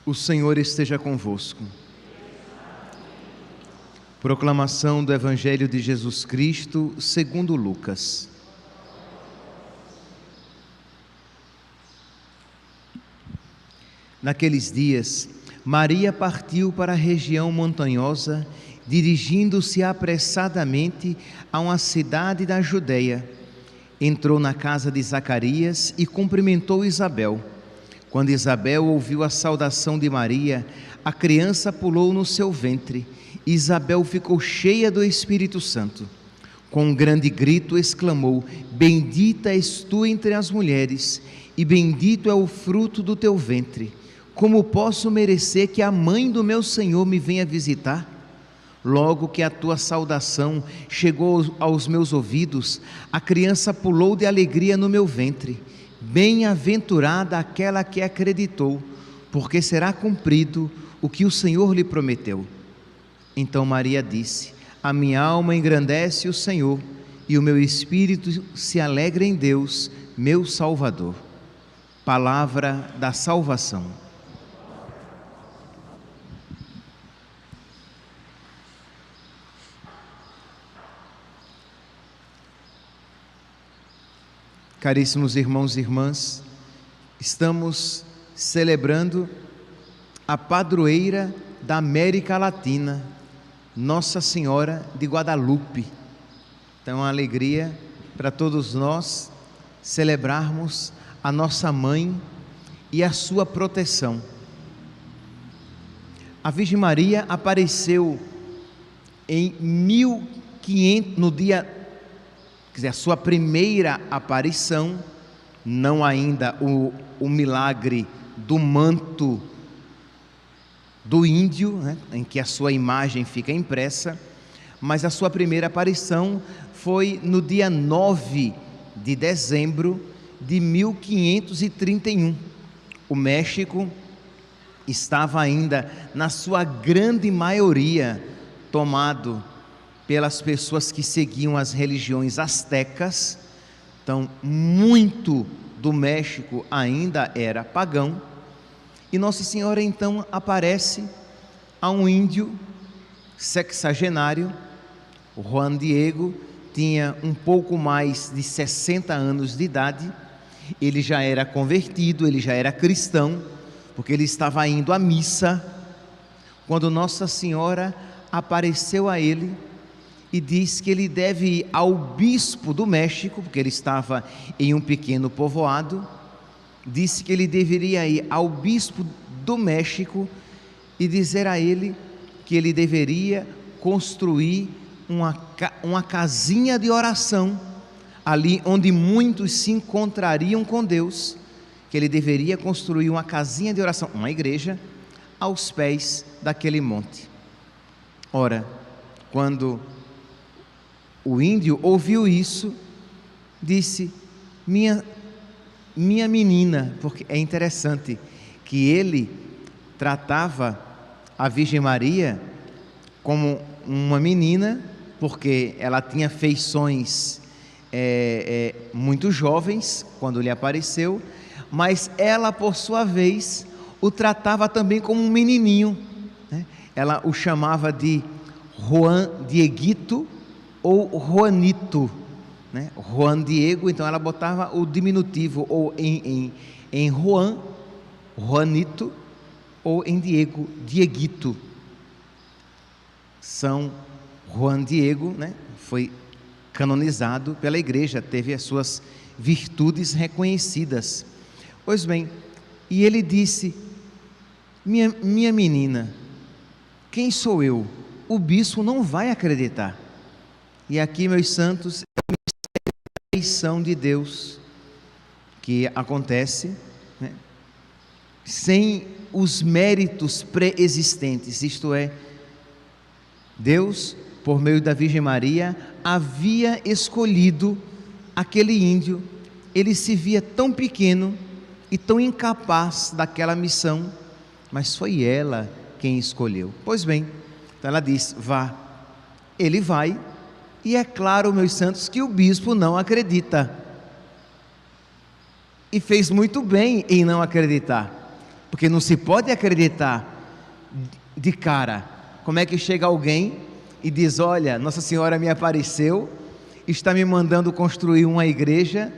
O Senhor esteja convosco. Proclamação do Evangelho de Jesus Cristo segundo Lucas. Naqueles dias, Maria partiu para a região montanhosa, dirigindo-se apressadamente a uma cidade da Judeia. Entrou na casa de Zacarias e cumprimentou Isabel. Quando Isabel ouviu a saudação de Maria, a criança pulou no seu ventre. Isabel ficou cheia do Espírito Santo. Com um grande grito exclamou: Bendita és tu entre as mulheres, e bendito é o fruto do teu ventre. Como posso merecer que a mãe do meu Senhor me venha visitar? Logo que a tua saudação chegou aos meus ouvidos, a criança pulou de alegria no meu ventre. Bem-aventurada aquela que acreditou, porque será cumprido o que o Senhor lhe prometeu. Então Maria disse: A minha alma engrandece o Senhor, e o meu espírito se alegra em Deus, meu Salvador. Palavra da salvação. Caríssimos irmãos e irmãs, estamos celebrando a padroeira da América Latina, Nossa Senhora de Guadalupe. Então é uma alegria para todos nós celebrarmos a nossa mãe e a sua proteção. A Virgem Maria apareceu em 1500, no dia, a sua primeira aparição, não ainda o milagre do manto do índio, né, em que a sua imagem fica impressa, mas a sua primeira aparição foi no dia 9 de dezembro de 1531. O México estava ainda, na sua grande maioria, tomado pelas pessoas que seguiam as religiões astecas. Então, muito do México ainda era pagão, e Nossa Senhora então aparece a um índio sexagenário. O Juan Diego tinha um pouco mais de 60 anos de idade, ele já era convertido, ele já era cristão, porque ele estava indo à missa, quando Nossa Senhora apareceu a ele e diz que ele deve ir ao bispo do México, porque ele estava em um pequeno povoado. Disse que ele deveria ir ao bispo do México e dizer a ele que ele deveria construir uma casinha de oração, ali onde muitos se encontrariam com Deus, que ele deveria construir uma casinha de oração, uma igreja, aos pés daquele monte. Ora, quando o índio ouviu isso, disse: minha menina, porque é interessante que ele tratava a Virgem Maria como uma menina, porque ela tinha feições muito jovens quando lhe apareceu, mas ela, por sua vez, o tratava também como um menininho, né? Ela o chamava de Juan Dieguito ou Juanito, né? Juan Diego, então ela botava o diminutivo, ou em Juan, Juanito, ou em Diego, Dieguito. São Juan Diego, né? Foi canonizado pela igreja, teve as suas virtudes reconhecidas. Pois bem, e ele disse: minha menina, quem sou eu? O bispo não vai acreditar. E aqui, meus santos, é o mistério da eleição de Deus que acontece, né, sem os méritos pré-existentes, isto é, Deus, por meio da Virgem Maria, havia escolhido aquele índio. Ele se via tão pequeno e tão incapaz daquela missão, mas foi ela quem escolheu. Pois bem, então ela disse: vá. Ele vai. E é claro, meus santos, que o bispo não acredita. E fez muito bem em não acreditar, porque não se pode acreditar de cara. Como é que chega alguém e diz: olha, Nossa Senhora me apareceu, está me mandando construir uma igreja,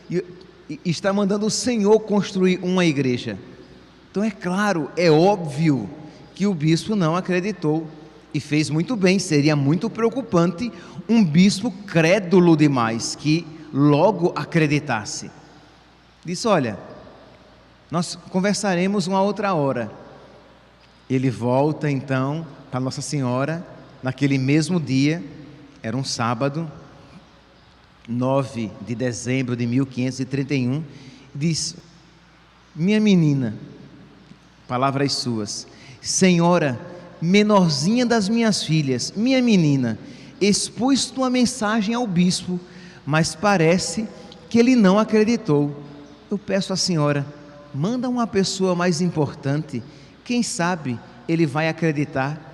e está mandando o Senhor construir uma igreja. Então é claro, é óbvio que o bispo não acreditou, e fez muito bem. Seria muito preocupante um bispo crédulo demais, que logo acreditasse. Disse: olha, nós conversaremos uma outra hora. Ele volta então para Nossa Senhora, naquele mesmo dia, era um sábado, 9 de dezembro de 1531, diz: minha menina, palavras suas, Senhora, menorzinha das minhas filhas, minha menina, expus tua mensagem ao bispo, mas parece que ele não acreditou. Eu peço à senhora, manda uma pessoa mais importante, quem sabe ele vai acreditar.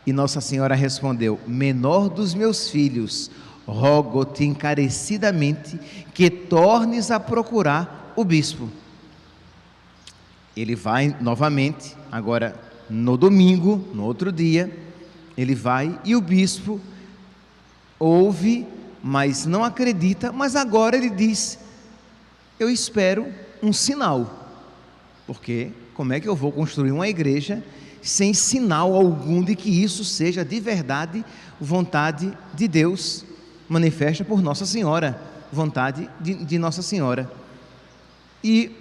E Nossa Senhora respondeu: menor dos meus filhos, rogo-te encarecidamente que tornes a procurar o bispo. Ele vai novamente, agora no domingo, no outro dia, ele vai e o bispo ouve, mas não acredita. Mas agora ele diz: eu espero um sinal, porque como é que eu vou construir uma igreja sem sinal algum de que isso seja de verdade vontade de Deus, manifesta por Nossa Senhora, vontade de Nossa Senhora. E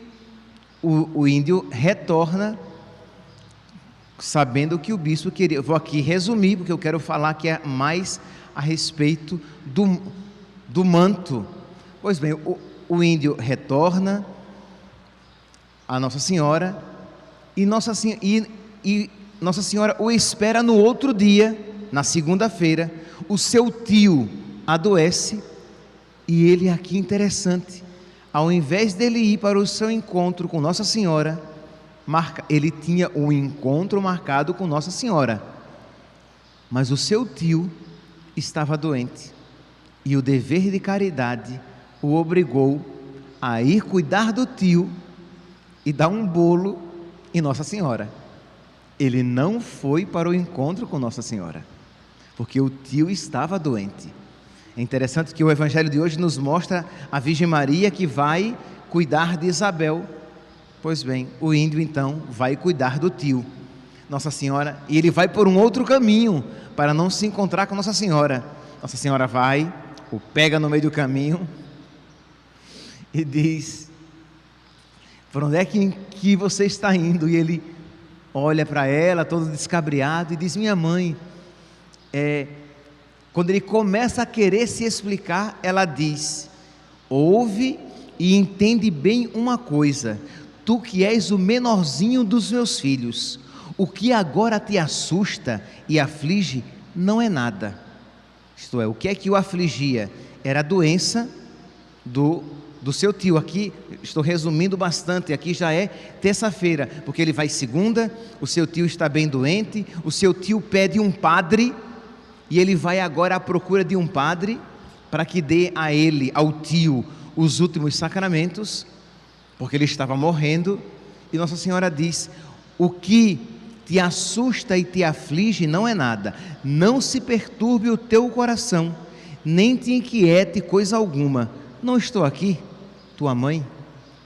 o índio retorna, sabendo que o bispo queria. Eu vou aqui resumir, porque eu quero falar que é mais a respeito do manto. Pois bem, o índio retorna a Nossa Senhora, e Nossa Senhora o espera no outro dia, na segunda-feira. O seu tio adoece, e ele, aqui interessante, ao invés dele ir para o seu encontro com Nossa Senhora, ele tinha um encontro marcado com Nossa Senhora, mas o seu tio estava doente, e o dever de caridade o obrigou a ir cuidar do tio e dar um bolo em Nossa Senhora. Ele não foi para o encontro com Nossa Senhora, porque o tio estava doente. É interessante que o Evangelho de hoje nos mostra a Virgem Maria que vai cuidar de Isabel. Pois bem, o índio então vai cuidar do tio, Nossa Senhora, e ele vai por um outro caminho para não se encontrar com Nossa Senhora. Nossa Senhora vai, o pega no meio do caminho e diz: por onde é que você está indo? E ele olha para ela todo descabriado e diz: minha mãe. Quando ele começa a querer se explicar, ela diz: ouve e entende bem uma coisa, tu que és o menorzinho dos meus filhos, o que agora te assusta e aflige não é nada. Isto é, o que é que o afligia? Era a doença do seu tio. Aqui estou resumindo bastante, aqui já é terça-feira, porque ele vai segunda, o seu tio está bem doente, o seu tio pede um padre, e ele vai agora à procura de um padre para que dê a ele, ao tio, os últimos sacramentos, porque ele estava morrendo. E Nossa Senhora diz: o que te assusta e te aflige não é nada, não se perturbe o teu coração, nem te inquiete coisa alguma. Não estou aqui, tua mãe?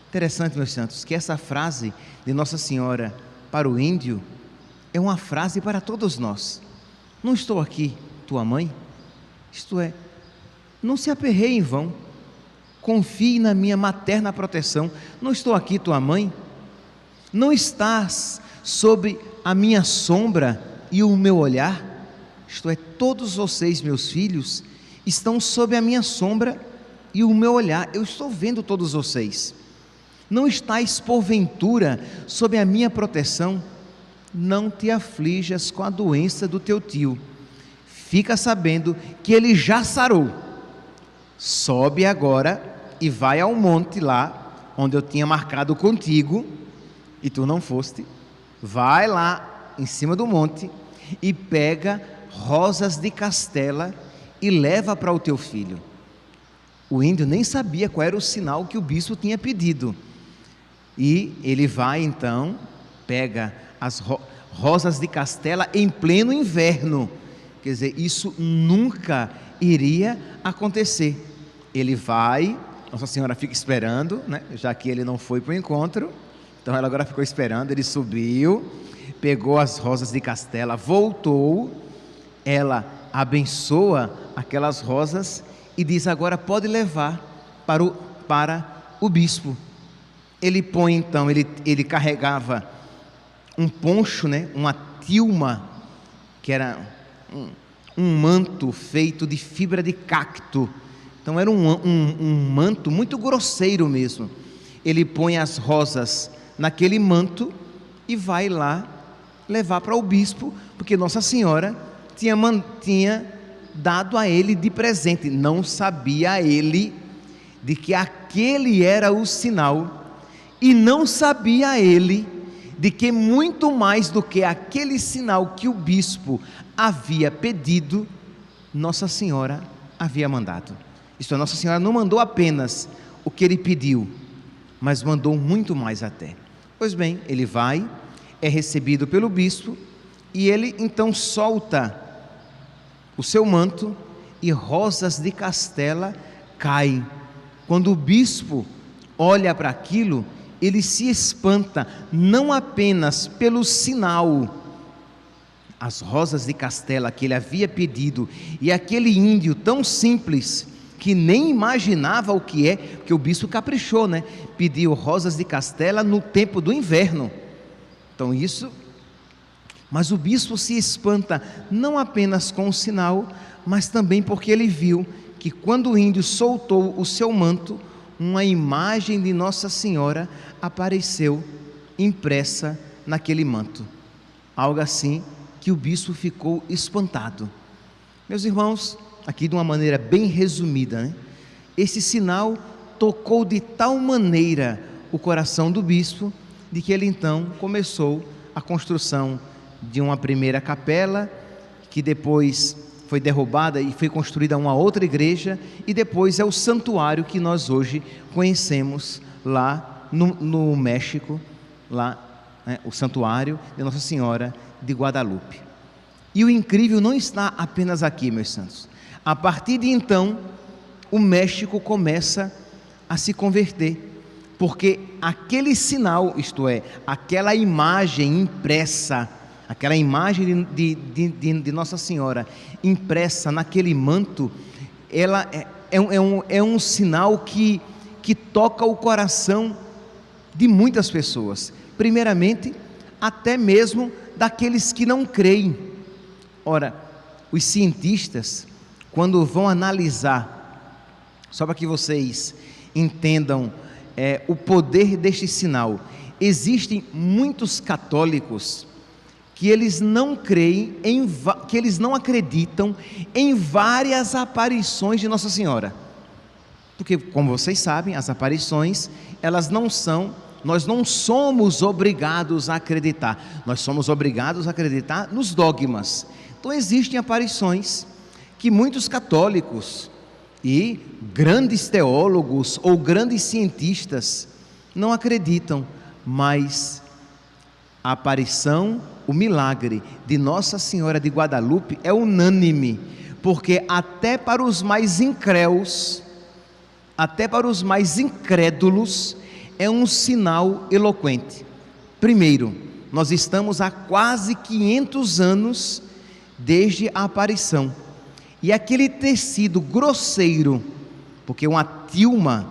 Interessante, meus santos, que essa frase de Nossa Senhora para o índio é uma frase para todos nós. Não estou aqui, tua mãe? Isto é, não se aperreie em vão, confie na minha materna proteção. Não estou aqui, tua mãe? Não estás sob a minha sombra e o meu olhar? Isto é, todos vocês, meus filhos, estão sob a minha sombra e o meu olhar. Eu estou vendo todos vocês. Não estáis porventura sob a minha proteção? Não te aflijas com a doença do teu tio, fica sabendo que ele já sarou. Sobe agora e vai ao monte lá, onde eu tinha marcado contigo, e tu não foste. Vai lá em cima do monte e pega rosas de castela e leva para o teu filho. O índio nem sabia qual era o sinal que o bispo tinha pedido, e ele vai então pega as rosas de Castela em pleno inverno. Quer dizer, isso nunca iria acontecer. Ele vai, Nossa Senhora fica esperando, né? Já que ele não foi para o encontro, então ela agora ficou esperando. Ele subiu, pegou as rosas de Castela, voltou, ela abençoa aquelas rosas e diz: agora pode levar para o bispo. Ele põe então, ele carregava um poncho, né? Uma tilma, que era um manto feito de fibra de cacto. Então era um manto muito grosseiro mesmo. Ele põe as rosas naquele manto e vai lá levar para o bispo, porque Nossa Senhora tinha dado a ele de presente. Não sabia ele de que aquele era o sinal, e não sabia ele de que muito mais do que aquele sinal que o bispo havia pedido, Nossa Senhora havia mandado. Isto é, Nossa Senhora não mandou apenas o que ele pediu, mas mandou muito mais até. Pois bem, ele vai, é recebido pelo bispo, e ele então solta o seu manto, e rosas de Castela caem. Quando o bispo olha para aquilo, ele se espanta, não apenas pelo sinal, as rosas de Castela que ele havia pedido, e aquele índio tão simples, que nem imaginava o que é, porque o bispo caprichou, né? Pediu rosas de Castela no tempo do inverno. Então isso, mas o bispo se espanta, não apenas com o sinal, mas também porque ele viu que quando o índio soltou o seu manto, uma imagem de Nossa Senhora apareceu impressa naquele manto. Algo assim que o bispo ficou espantado. Meus irmãos, aqui de uma maneira bem resumida, né? Esse sinal tocou de tal maneira o coração do bispo, de que ele então começou a construção de uma primeira capela, que depois foi derrubada e foi construída uma outra igreja, e depois é o santuário que nós hoje conhecemos lá no México, lá, né, o santuário de Nossa Senhora de Guadalupe. E o incrível não está apenas aqui, meus santos. A partir de então, o México começa a se converter, porque aquele sinal, isto é, aquela imagem impressa, aquela imagem de Nossa Senhora impressa naquele manto, ela é um sinal que toca o coração de muitas pessoas, primeiramente, até mesmo daqueles que não creem. Ora, os cientistas, quando vão analisar, só para que vocês entendam o poder deste sinal, existem muitos católicos que eles não creem, que eles não acreditam em várias aparições de Nossa Senhora, porque, como vocês sabem, as aparições, nós não somos obrigados a acreditar, nós somos obrigados a acreditar nos dogmas. Então existem aparições que muitos católicos e grandes teólogos ou grandes cientistas não acreditam, mas a aparição, o milagre de Nossa Senhora de Guadalupe é unânime, porque até para os mais incrédulos, até para os mais incrédulos, é um sinal eloquente. Primeiro, nós estamos há quase 500 anos desde a aparição, e aquele tecido grosseiro, porque uma tilma,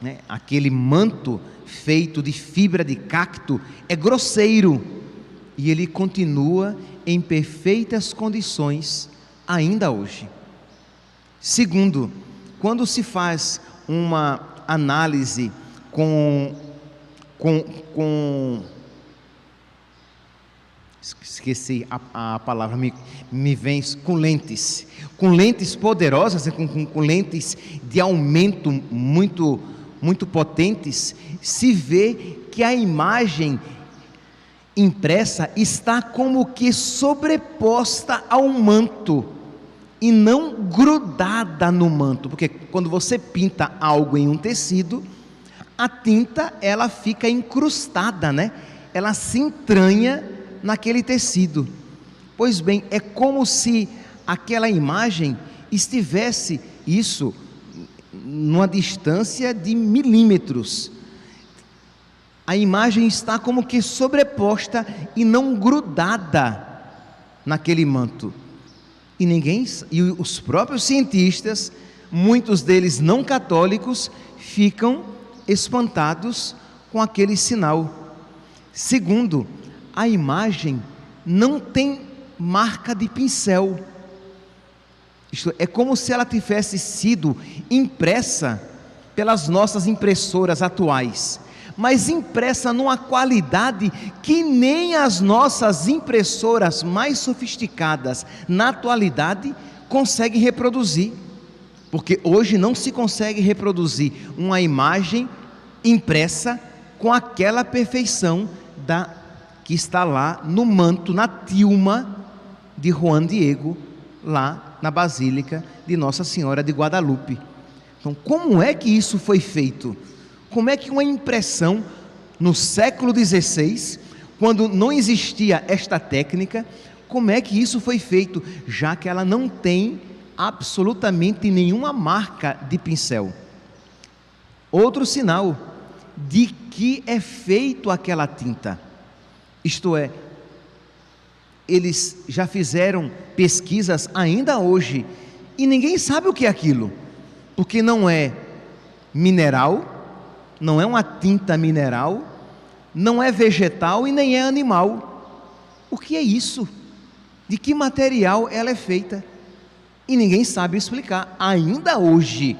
né, aquele manto feito de fibra de cacto, é grosseiro, e ele continua em perfeitas condições ainda hoje. Segundo, quando se faz uma análise esqueci a palavra, me vem com lentes poderosas, com lentes de aumento muito, muito potentes, se vê que a imagem impressa está como que sobreposta ao manto e não grudada no manto, porque quando você pinta algo em um tecido, a tinta ela fica incrustada, né? ela se entranha naquele tecido. Pois bem, é como se aquela imagem estivesse, isso, numa distância de milímetros. A imagem está como que sobreposta e não grudada naquele manto. E os próprios cientistas, muitos deles não católicos, ficam espantados com aquele sinal. Segundo, a imagem não tem marca de pincel. Isto é como se ela tivesse sido impressa pelas nossas impressoras atuais, mas impressa numa qualidade que nem as nossas impressoras mais sofisticadas na atualidade conseguem reproduzir, porque hoje não se consegue reproduzir uma imagem impressa com aquela perfeição que está lá no manto, na tilma de Juan Diego, lá na Basílica de Nossa Senhora de Guadalupe. Então, como é que isso foi feito? Como é que uma impressão no século XVI, quando não existia esta técnica, como é que isso foi feito, já que ela não tem absolutamente nenhuma marca de pincel? Outro sinal de que é feito aquela tinta, isto é, eles já fizeram pesquisas ainda hoje, e ninguém sabe o que é aquilo, porque não é mineral, não é uma tinta mineral, não é vegetal e nem é animal. O que é isso? De que material ela é feita? E ninguém sabe explicar, ainda hoje.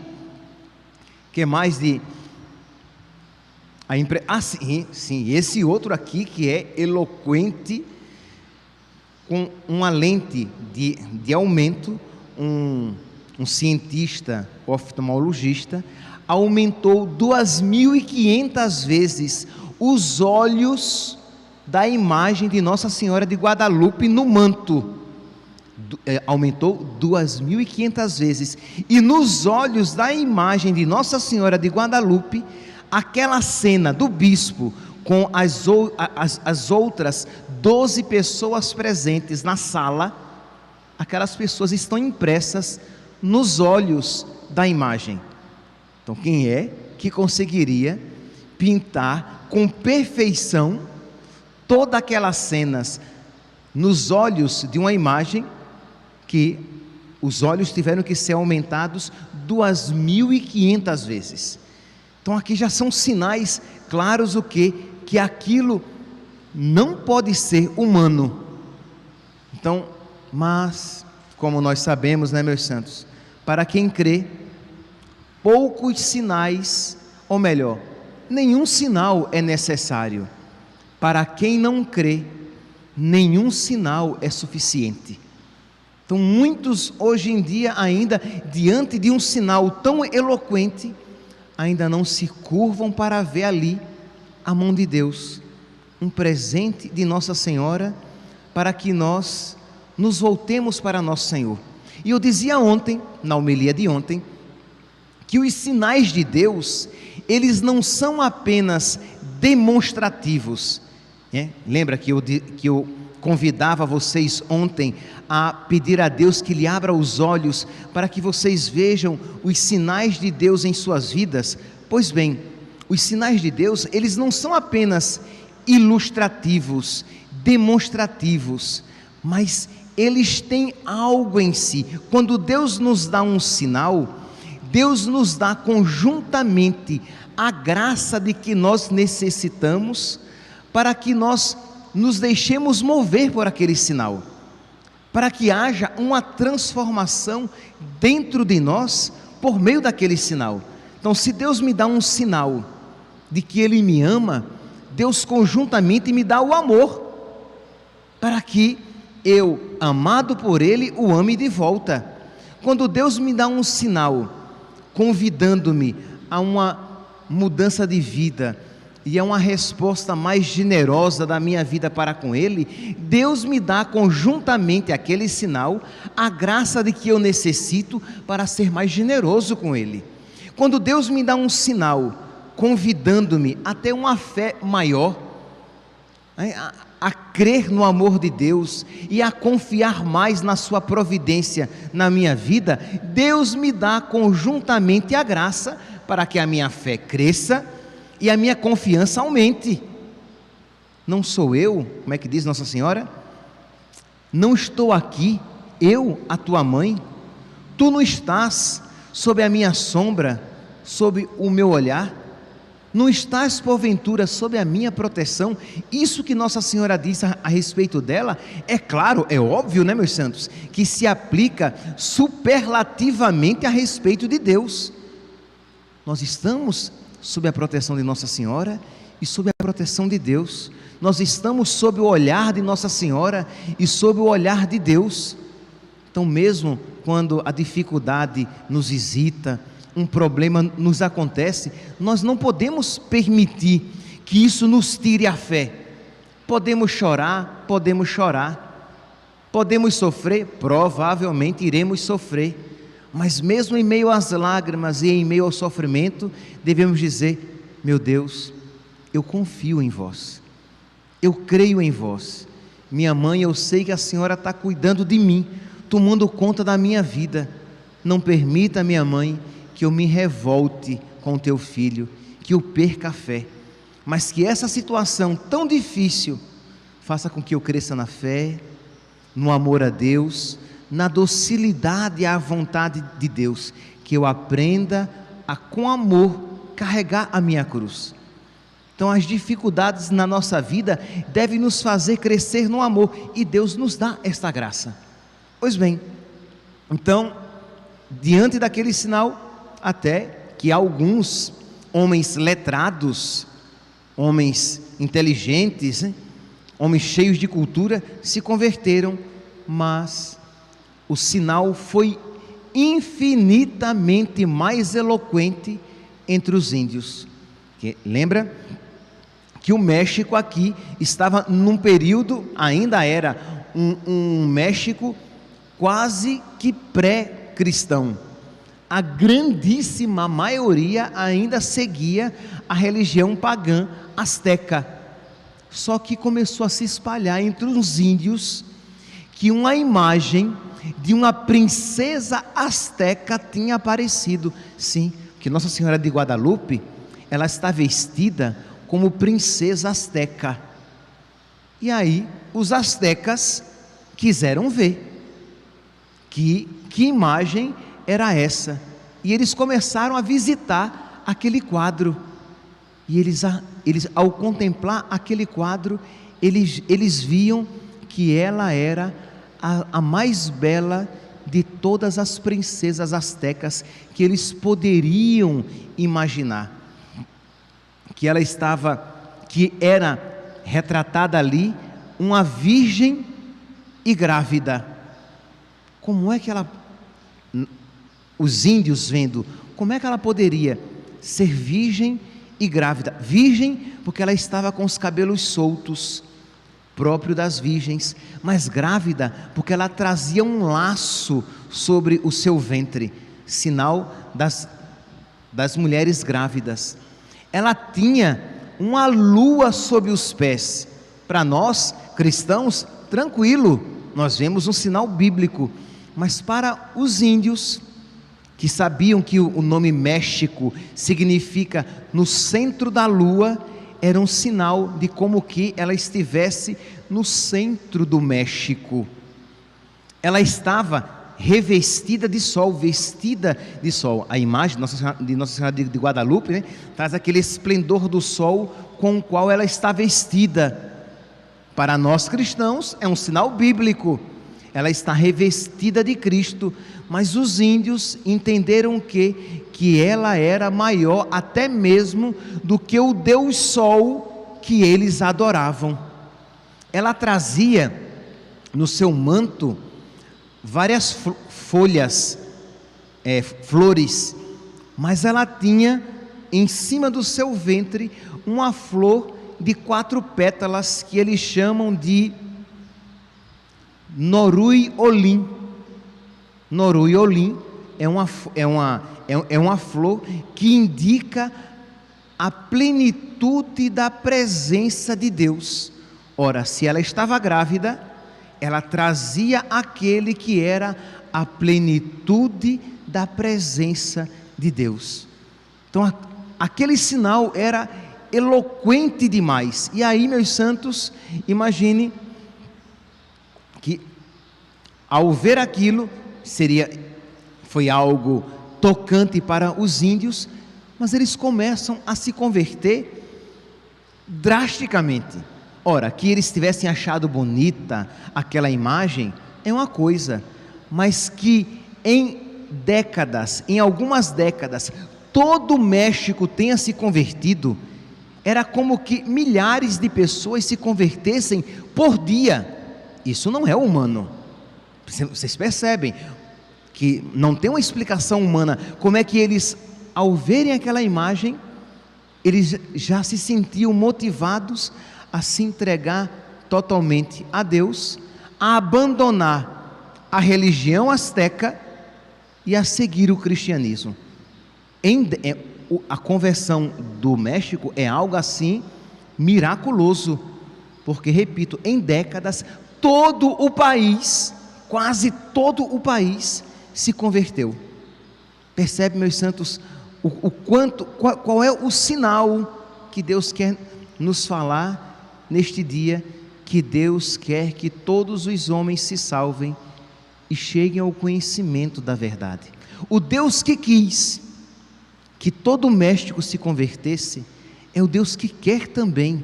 Que mais de... sim, esse outro aqui que é eloquente, com uma lente de aumento, um cientista oftalmologista aumentou 2.500 vezes os olhos da imagem de Nossa Senhora de Guadalupe no manto. Aumentou 2.500 vezes. E nos olhos da imagem de Nossa Senhora de Guadalupe, aquela cena do bispo com as outras 12 pessoas presentes na sala, aquelas pessoas estão impressas nos olhos da imagem. Então, quem é que conseguiria pintar com perfeição todas aquelas cenas nos olhos de uma imagem que os olhos tiveram que ser aumentados 2.500 vezes? Então, aqui já são sinais claros que aquilo não pode ser humano. Então, mas, como nós sabemos, né, meus santos, para quem crê, poucos sinais, ou melhor, nenhum sinal é necessário. Para quem não crê, nenhum sinal é suficiente. Então, muitos hoje em dia ainda, diante de um sinal tão eloquente, ainda não se curvam para ver ali a mão de Deus, um presente de Nossa Senhora, para que nós nos voltemos para Nosso Senhor. E eu dizia ontem, na homilia de ontem, que os sinais de Deus, eles não são apenas demonstrativos. Lembra que eu convidava vocês ontem a pedir a Deus que lhe abra os olhos para que vocês vejam os sinais de Deus em suas vidas? Pois bem, os sinais de Deus, eles não são apenas ilustrativos, demonstrativos, mas eles têm algo em si. Quando Deus nos dá um sinal, Deus nos dá conjuntamente a graça de que nós necessitamos para que nós nos deixemos mover por aquele sinal, para que haja uma transformação dentro de nós por meio daquele sinal. Então, se Deus me dá um sinal de que Ele me ama, Deus conjuntamente me dá o amor, para que eu, amado por Ele, o ame de volta. Quando Deus me dá um sinal, convidando-me a uma mudança de vida e a uma resposta mais generosa da minha vida para com Ele, Deus me dá conjuntamente aquele sinal, a graça de que eu necessito para ser mais generoso com Ele. Quando Deus me dá um sinal, convidando-me a ter uma fé maior, a crer no amor de Deus e a confiar mais na sua providência na minha vida, Deus me dá conjuntamente a graça para que a minha fé cresça e a minha confiança aumente. Não sou eu, como é que diz Nossa Senhora? Não estou aqui, eu, a tua mãe, tu não estás sob a minha sombra, sob o meu olhar, não estás porventura sob a minha proteção. Isso que Nossa Senhora diz a respeito dela, é claro, é óbvio, né, meus santos, que se aplica superlativamente a respeito de Deus. Nós estamos sob a proteção de Nossa Senhora e sob a proteção de Deus. Nós estamos sob o olhar de Nossa Senhora e sob o olhar de Deus. Então, mesmo quando a dificuldade nos visita, um problema nos acontece, nós não podemos permitir que isso nos tire a fé. Podemos chorar, podemos sofrer, provavelmente iremos sofrer, mas mesmo em meio às lágrimas e em meio ao sofrimento, devemos dizer: meu Deus, eu confio em vós, eu creio em vós, minha mãe, eu sei que a Senhora está cuidando de mim, tomando conta da minha vida. Não permita, minha mãe, que eu me revolte com o teu filho, que eu perca a fé, mas que essa situação tão difícil faça com que eu cresça na fé, no amor a Deus, na docilidade à vontade de Deus, que eu aprenda a, com amor, carregar a minha cruz. Então, as dificuldades na nossa vida devem nos fazer crescer no amor, e Deus nos dá esta graça. Pois bem, então, diante daquele sinal, até que alguns homens letrados, homens inteligentes, homens cheios de cultura, se converteram, mas o sinal foi infinitamente mais eloquente entre os índios. Lembra que o México aqui estava num período, ainda era um México quase que pré-cristão. A grandíssima maioria ainda seguia a religião pagã asteca. Só que começou a se espalhar entre os índios que uma imagem de uma princesa asteca tinha aparecido. Sim, que Nossa Senhora de Guadalupe, ela está vestida como princesa asteca. E aí os astecas quiseram ver que imagem era essa, e eles começaram a visitar aquele quadro, e eles ao contemplar aquele quadro, eles viam que ela era a mais bela de todas as princesas astecas que eles poderiam imaginar, que era retratada ali uma virgem e grávida. Como é que os índios vendo, como é que ela poderia ser virgem e grávida? Virgem porque ela estava com os cabelos soltos, próprio das virgens, mas grávida porque ela trazia um laço sobre o seu ventre, sinal das mulheres grávidas. Ela tinha uma lua sob os pés. Para nós cristãos, tranquilo, nós vemos um sinal bíblico, mas para os índios, que sabiam que o nome México significa no centro da lua, era um sinal de como que ela estivesse no centro do México. Ela estava revestida de sol, vestida de sol. A imagem de Nossa Senhora de Guadalupe, né, traz aquele esplendor do sol com o qual ela está vestida. Para nós cristãos é um sinal bíblico, ela está revestida de Cristo, mas os índios entenderam que ela era maior até mesmo do que o Deus Sol que eles adoravam. Ela trazia no seu manto várias folhas, flores, mas ela tinha em cima do seu ventre uma flor de 4 pétalas que eles chamam de Norui Olim. Norui Olim é uma flor que indica a plenitude da presença de Deus, Ora, se ela estava grávida, ela trazia aquele que era a plenitude da presença de Deus. Então, aquele sinal era eloquente demais. E aí, meus santos, imagine que ao ver aquilo, foi algo tocante para os índios, mas eles começam a se converter drasticamente. Ora, que eles tivessem achado bonita aquela imagem é uma coisa, mas que em algumas décadas, todo o México tenha se convertido, era como que milhares de pessoas se convertessem por dia. Isso não é humano. Vocês percebem que não tem uma explicação humana. Como é que eles, ao verem aquela imagem, eles já se sentiam motivados a se entregar totalmente a Deus, a abandonar a religião asteca e a seguir o cristianismo. A conversão do México é algo assim miraculoso, porque, repito, em décadas, todo o país, quase todo o país se converteu. Percebe, meus santos, qual é o sinal que Deus quer nos falar neste dia? Que Deus quer que todos os homens se salvem e cheguem ao conhecimento da verdade. O Deus que quis que todo o México se convertesse é o Deus que quer também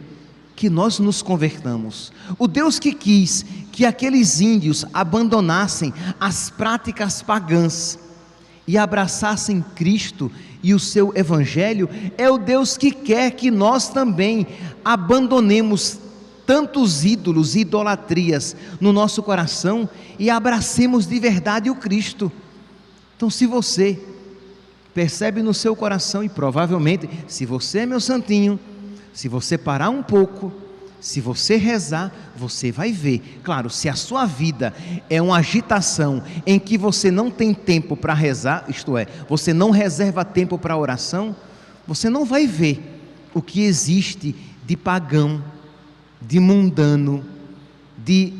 que nós nos convertamos. O Deus que quis que aqueles índios abandonassem as práticas pagãs e abraçassem Cristo e o seu Evangelho, é o Deus que quer que nós também abandonemos tantos ídolos e idolatrias no nosso coração e abracemos de verdade o Cristo. Então, se você percebe no seu coração, e provavelmente, se você é meu santinho, se você parar um pouco, se você rezar, você vai ver. Claro, se a sua vida é uma agitação em que você não tem tempo para rezar, isto é, você não reserva tempo para oração, você não vai ver o que existe de pagão, de mundano, de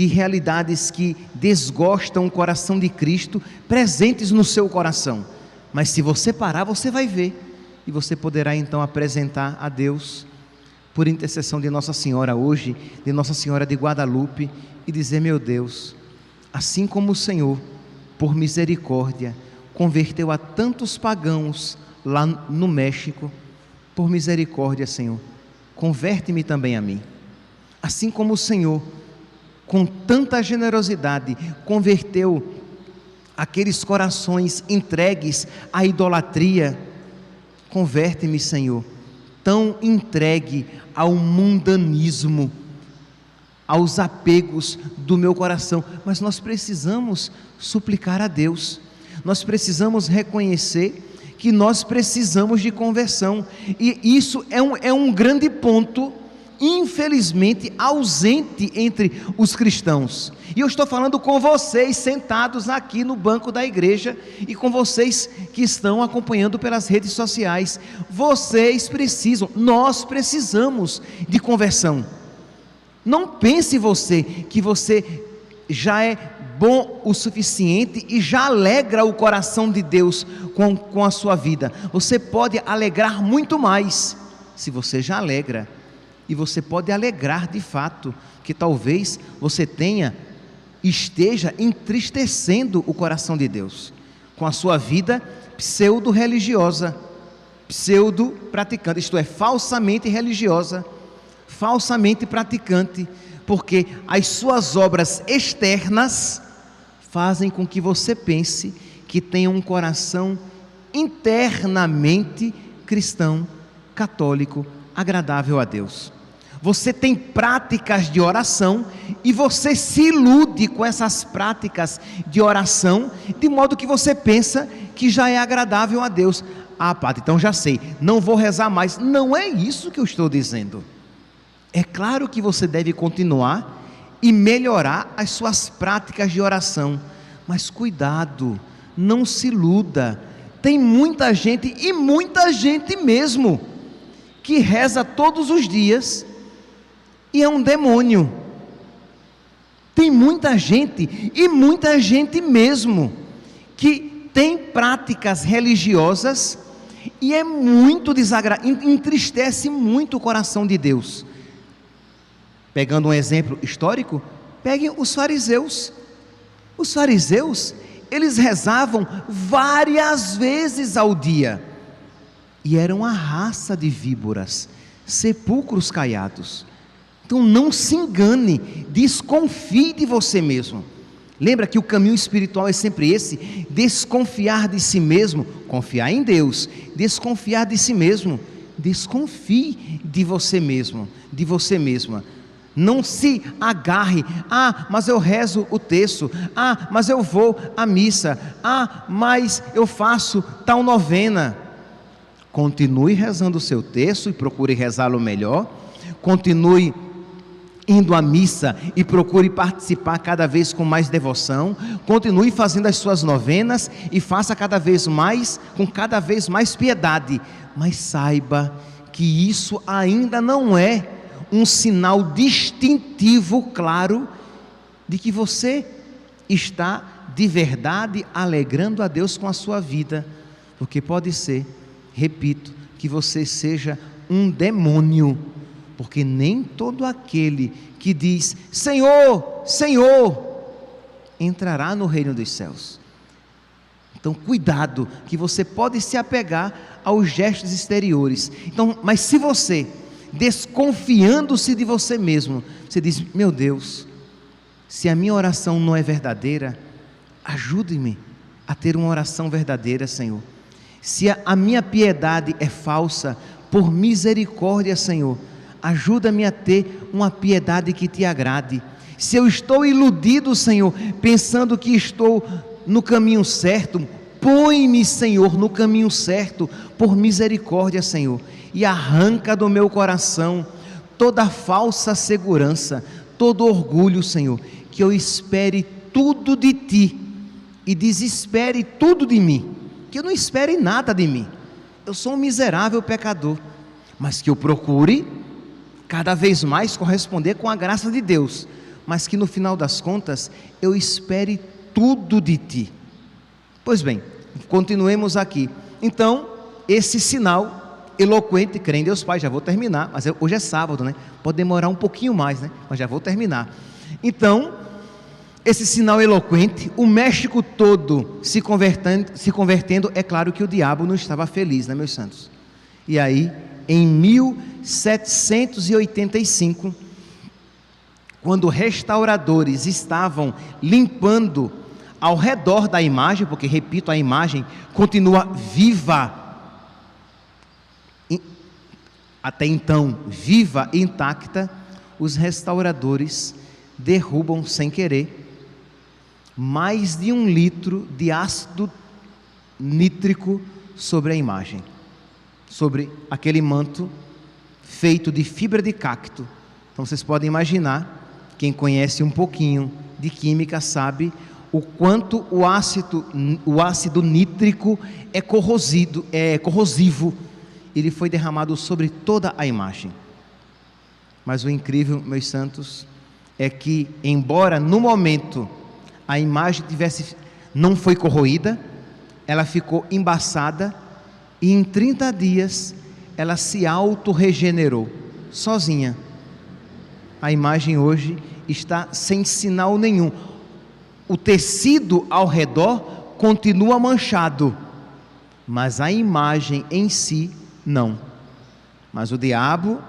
realidades que desgostam o coração de Cristo, presentes no seu coração. Mas se você parar, você vai ver, e você poderá então apresentar a Deus, por intercessão de Nossa Senhora hoje, de Nossa Senhora de Guadalupe, e dizer: meu Deus, assim como o Senhor, por misericórdia, converteu a tantos pagãos lá no México, por misericórdia, Senhor, converte-me também a mim. Assim como o Senhor, com tanta generosidade, converteu aqueles corações entregues à idolatria, converte-me, Senhor, tão entregue ao mundanismo, aos apegos do meu coração. Mas nós precisamos suplicar a Deus, nós precisamos reconhecer que nós precisamos de conversão, e isso é um grande ponto, infelizmente ausente entre os cristãos. E eu estou falando com vocês sentados aqui no banco da igreja, e com vocês que estão acompanhando pelas redes sociais. Nós precisamos de conversão. Não pense você que você já é bom o suficiente e já alegra o coração de Deus com a sua vida. Você pode alegrar muito mais, se você já alegra. E você pode alegrar de fato, que talvez você esteja entristecendo o coração de Deus, com a sua vida pseudo-religiosa, pseudo-praticante, isto é, falsamente religiosa, falsamente praticante, porque as suas obras externas fazem com que você pense que tenha um coração internamente cristão, católico, agradável a Deus. Você tem práticas de oração e você se ilude com essas práticas de oração, de modo que você pensa que já é agradável a Deus. Ah, padre, então já sei, não vou rezar mais. Não é isso que eu estou dizendo. É claro que você deve continuar e melhorar as suas práticas de oração, mas cuidado, não se iluda. Tem muita gente, e muita gente mesmo, que reza todos os dias, e é um demônio. Tem muita gente, e muita gente mesmo, que tem práticas religiosas e é muito desagradável, entristece muito o coração de Deus. Pegando um exemplo histórico, peguem os fariseus. Os fariseus, eles rezavam várias vezes ao dia, e eram a raça de víboras, sepulcros caiados. Então não se engane, desconfie de você mesmo. Lembra que o caminho espiritual é sempre esse: desconfiar de si mesmo, confiar em Deus, desconfiar de si mesmo. Desconfie de você mesmo, de você mesma. Não se agarre: mas eu rezo o terço, mas eu vou à missa, mas eu faço tal novena. Continue rezando o seu terço e procure rezá-lo melhor. Continue indo à missa e procure participar cada vez com mais devoção. Continue fazendo as suas novenas e faça cada vez mais, com cada vez mais piedade. Mas saiba que isso ainda não é um sinal distintivo claro de que você está de verdade alegrando a Deus com a sua vida, porque pode ser, repito, que você seja um demônio, porque nem todo aquele que diz Senhor, Senhor, entrará no reino dos céus. Então cuidado, que você pode se apegar aos gestos exteriores. Então, mas se você, desconfiando-se de você mesmo, você diz: meu Deus, se a minha oração não é verdadeira, ajude-me a ter uma oração verdadeira, Senhor. Se a minha piedade é falsa, por misericórdia, Senhor, ajuda-me a ter uma piedade que te agrade. Se eu estou iludido, Senhor, pensando que estou no caminho certo, põe-me, Senhor, no caminho certo, por misericórdia, Senhor, e arranca do meu coração toda falsa segurança, todo orgulho, Senhor, que eu espere tudo de Ti e desespere tudo de mim, que eu não espere nada de mim. Eu sou um miserável pecador, mas que eu procure cada vez mais corresponder com a graça de Deus, mas que no final das contas eu espere tudo de Ti. Pois bem, continuemos aqui. Então, esse sinal eloquente, crê em Deus Pai, já vou terminar, mas hoje é sábado, né? Pode demorar um pouquinho mais, né? Mas já vou terminar. Então, esse sinal eloquente, o México todo se convertendo, é claro que o diabo não estava feliz, né, meus santos? E aí, em 1785, quando restauradores estavam limpando ao redor da imagem, porque, repito, a imagem continua viva, até então viva e intacta, os restauradores derrubam sem querer mais de 1 litro de ácido nítrico sobre a imagem, sobre aquele manto feito de fibra de cacto. Então vocês podem imaginar, quem conhece um pouquinho de química sabe o quanto o ácido nítrico é corrosivo. Ele foi derramado sobre toda a imagem. Mas o incrível, meus santos, é que, embora no momento a imagem não foi corroída, ela ficou embaçada, e em 30 dias ela se auto-regenerou, sozinha. A imagem hoje está sem sinal nenhum. O tecido ao redor continua manchado, mas a imagem em si não. Mas o diabo,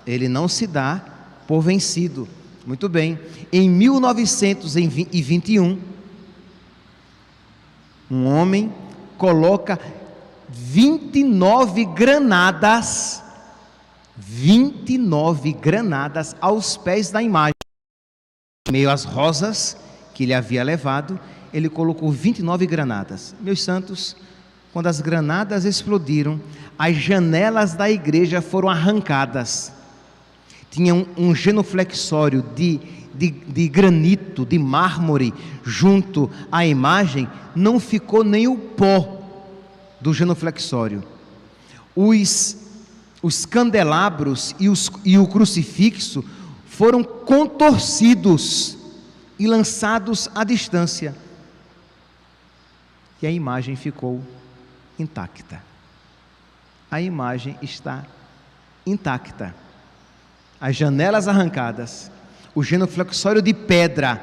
ele não se dá por vencido. Muito bem, em 1921, um homem coloca 29 granadas aos pés da imagem, meio às rosas que ele havia levado, ele colocou 29 granadas. Meus santos, quando as granadas explodiram, as janelas da igreja foram arrancadas. Tinha um genuflexório de granito, de mármore, junto à imagem, não ficou nem o pó do genuflexório. Os candelabros e o crucifixo foram contorcidos e lançados à distância, e a imagem ficou intacta. A imagem está intacta. As janelas arrancadas, o genuflexório de pedra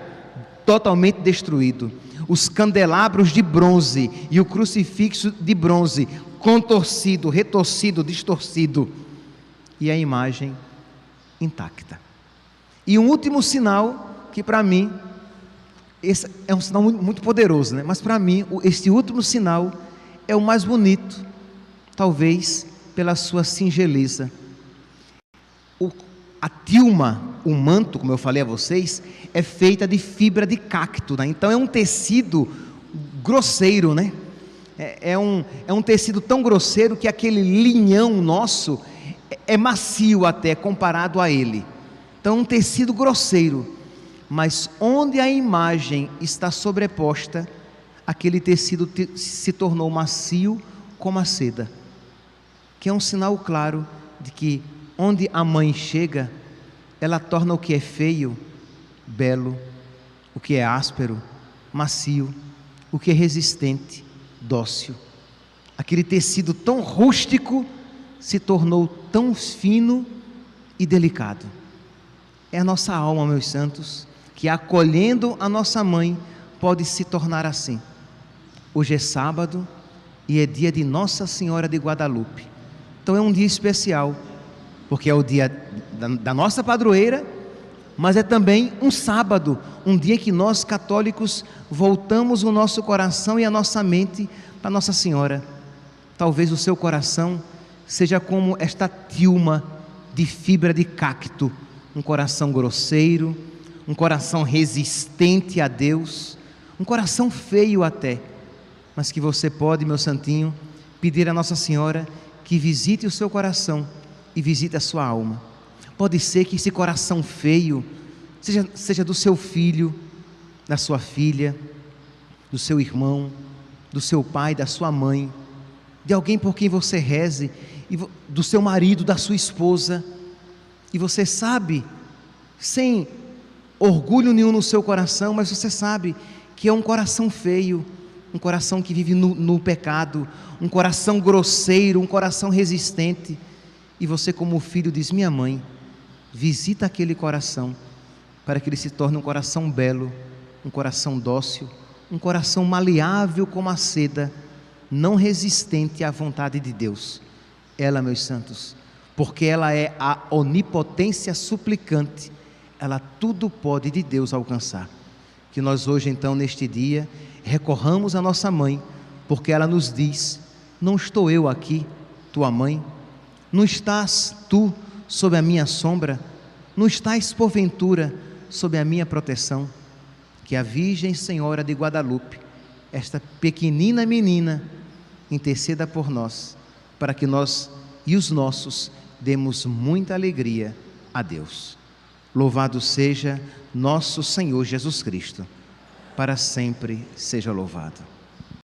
totalmente destruído, os candelabros de bronze e o crucifixo de bronze contorcido, retorcido, distorcido, e a imagem intacta. E um último sinal que para mim, esse é um sinal muito poderoso, né? Mas para mim, esse último sinal é o mais bonito, talvez pela sua singeleza. A tilma, o manto, como eu falei a vocês, é feita de fibra de cacto, né? Então é um tecido grosseiro, né? É um tecido tão grosseiro que aquele linhão nosso é macio até comparado a ele. Então é um tecido grosseiro, mas onde a imagem está sobreposta, aquele tecido se tornou macio como a seda, que é um sinal claro de que onde a mãe chega, ela torna o que é feio, belo, o que é áspero, macio, o que é resistente, dócil. Aquele tecido tão rústico se tornou tão fino e delicado. É a nossa alma, meus santos, que acolhendo a nossa mãe, pode se tornar assim. Hoje é sábado e é dia de Nossa Senhora de Guadalupe. Então é um dia especial, porque é o dia da nossa padroeira, mas é também um sábado, um dia que nós católicos voltamos o nosso coração e a nossa mente para Nossa Senhora. Talvez o seu coração seja como esta tilma de fibra de cacto, um coração grosseiro, um coração resistente a Deus, um coração feio até, mas que você pode, meu santinho, pedir a Nossa Senhora que visite o seu coração e visite a sua alma. Pode ser que esse coração feio seja do seu filho, da sua filha, do seu irmão, do seu pai, da sua mãe, de alguém por quem você reze, do seu marido, da sua esposa, e você sabe, sem orgulho nenhum no seu coração, mas você sabe que é um coração feio, um coração que vive no pecado, um coração grosseiro, um coração resistente, e você como filho diz: minha mãe, visita aquele coração, para que ele se torne um coração belo, um coração dócil, um coração maleável como a seda, não resistente à vontade de Deus. Ela, meus santos, porque ela é a onipotência suplicante, ela tudo pode de Deus alcançar. Que nós hoje então, neste dia, recorramos à nossa mãe, porque ela nos diz: não estou eu aqui, tua mãe? Não estás tu sob a minha sombra? Não estás porventura sob a minha proteção? Que a Virgem Senhora de Guadalupe, esta pequenina menina, interceda por nós, para que nós e os nossos demos muita alegria a Deus. Louvado seja nosso Senhor Jesus Cristo, para sempre seja louvado.